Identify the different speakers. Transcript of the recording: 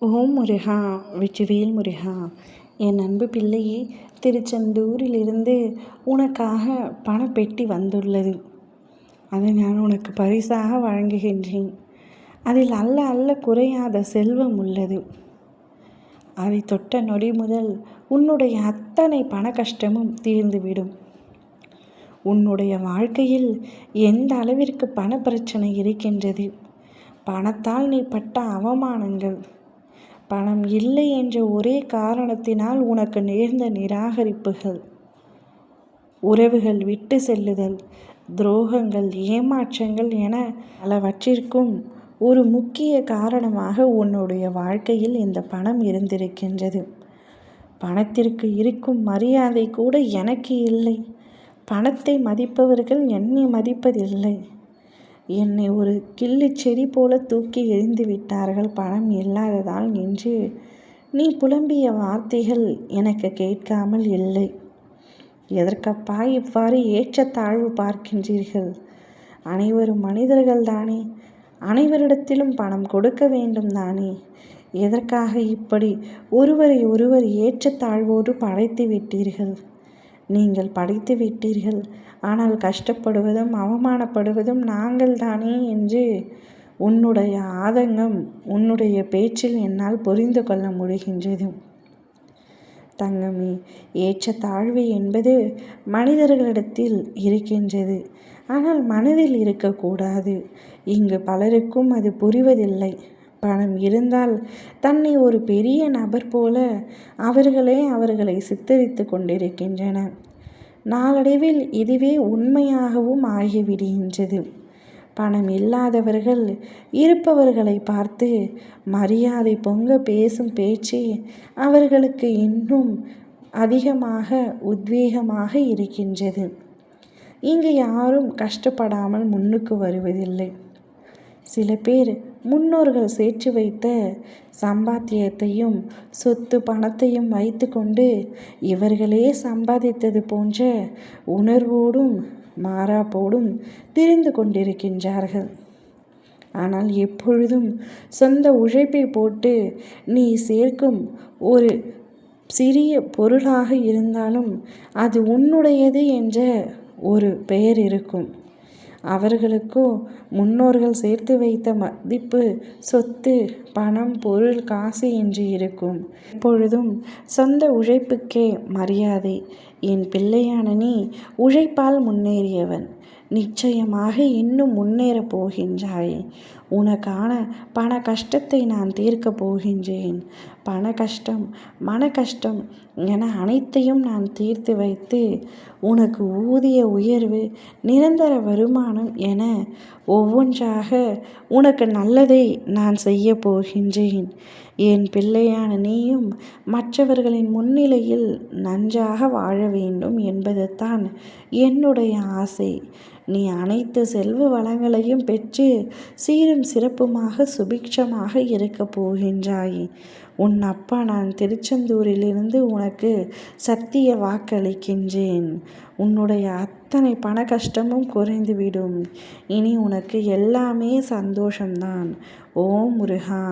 Speaker 1: ஓம் முருகா, வெற்றிவேல் முருகா. என் அன்பு பிள்ளையே, திருச்செந்தூரிலிருந்து உனக்காக பணப்பெட்டி வந்துள்ளது. அதை நான் உனக்கு பரிசாக வழங்குகின்றேன். அதில் அல்ல அல்ல குறையாத செல்வம் உள்ளது. அதை தொட்ட நொடி முதல் உன்னுடைய அத்தனை பண கஷ்டமும் தீர்ந்துவிடும். உன்னுடைய வாழ்க்கையில் எந்த அளவிற்கு பண பிரச்சனை இருக்கின்றது, பணத்தால் நீ பட்ட அவமானங்கள், பணம் இல்லை என்ற ஒரே காரணத்தினால் உனக்கு நேர்ந்த நிராகரிப்புகள், உறவுகள் விட்டு செல்லுதல், துரோகங்கள், ஏமாற்றங்கள் என பலவற்றிற்கும் ஒரு முக்கிய காரணமாக உன்னுடைய வாழ்க்கையில் இந்த பணம் இருந்திருக்கின்றது. பணத்திற்கு இருக்கும் மரியாதை கூட எனக்கு இல்லை. பணத்தை மதிப்பவர்கள் என்னை மதிப்பதில்லை. என்னை ஒரு கிள்ளி செடி போல தூக்கி எறிந்து விட்டார்கள் பணம் இல்லாததால் என்று நீ புலம்பிய வார்த்தைகள் எனக்கு கேட்காமல் இல்லை. எதற்கப்பா இவ்வாறு ஏற்றத்தாழ்வு பார்க்கின்றீர்கள்? அனைவரும் மனிதர்கள் தானே, அனைவரிடத்திலும் பணம் கொடுக்க வேண்டும் தானே. எதற்காக இப்படி ஒருவரை ஒருவர் ஏற்றத்தாழ்வோடு படைத்து விட்டீர்கள்? நீங்கள் படைத்து விட்டீர்கள், ஆனால் கஷ்டப்படுவதும் அவமானப்படுவதும் நாங்கள் தானே என்று உன்னுடைய ஆதங்கம், உன்னுடைய பேச்சில் என்னால் புரிந்து கொள்ள முடிகின்றது. தங்கமே, ஏற்றத்தாழ்வு என்பது மனிதர்களிடத்தில் இருக்கின்றது, ஆனால் மனதில் இருக்கக்கூடாது. இங்கு பலருக்கும் அது புரிவதில்லை. பணம் இருந்தால் தன்னை ஒரு பெரிய நபர் போல அவர்களை சித்தரித்து கொண்டிருக்கின்றனர். நாளடைவில் இதுவே உண்மையாகவும் ஆகிவிடுகின்றது. பணம் இல்லாதவர்கள் இருப்பவர்களை பார்த்து மரியாதை பொங்க பேசும் பேச்சு அவர்களுக்கு இன்னும் அதிகமாக உத்வேகமாக இருக்கின்றது. இங்கு யாரும் கஷ்டப்படாமல் முன்னுக்கு வருவதில்லை. சில பேர் முன்னோர்கள் சேர்த்து வைத்த சம்பாத்தியத்தையும் சொத்து பணத்தையும் வைத்து கொண்டு இவர்களே சம்பாதித்தது போன்ற உணர்வோடும் மாறாப்போடும் திரிந்து கொண்டிருக்கின்றார்கள். ஆனால் எப்பொழுதும் சொந்த உழைப்பை போட்டு நீ சேர்க்கும் ஒரு சிறிய பொருளாக இருந்தாலும் அது உன்னுடையது என்ற ஒரு பெயர் இருக்கும். அவர்களுக்கோ முன்னோர்கள் சேர்த்து வைத்த மதிப்பு, சொத்து, பணம், பொருள், காசு என்று இருக்கும். எப்பொழுதும் சொந்த உழைப்புக்கே மரியாதை. என் பிள்ளையான நீ உழைப்பால் முன்னேறியவன். நிச்சயமாக இன்னும் முன்னேறப் போகின்றாய். உனக்கான பண கஷ்டத்தை நான் தீர்க்கப் போகின்றேன். பண கஷ்டம், மன கஷ்டம் என அனைத்தையும் நான் தீர்த்து வைத்து உனக்கு ஊதிய உயர்வு, நிரந்தர வருமானம் என ஒவ்வொன்றாக உனக்கு நல்லதை நான் செய்ய போகின்றேன். என் பிள்ளையான நீயும் மற்றவர்களின் முன்னிலையில் நன்றாக வாழ வேண்டும் என்பதுதான் என்னுடைய ஆசை. நீ அனைத்து செல்வ வளங்களையும் பெற்று சீரும் சிறப்புமாக சுபிக்ஷமாக இருக்கப் போகின்றாய். உன் அப்பா நான் திருச்செந்தூரிலிருந்து உனக்கு சத்திய வாக்களிக்கின்றேன். உன்னுடைய அத்தனை பண கஷ்டமும் குறைந்துவிடும். இனி உனக்கு எல்லாமே சந்தோஷம்தான். ஓம் முருகா.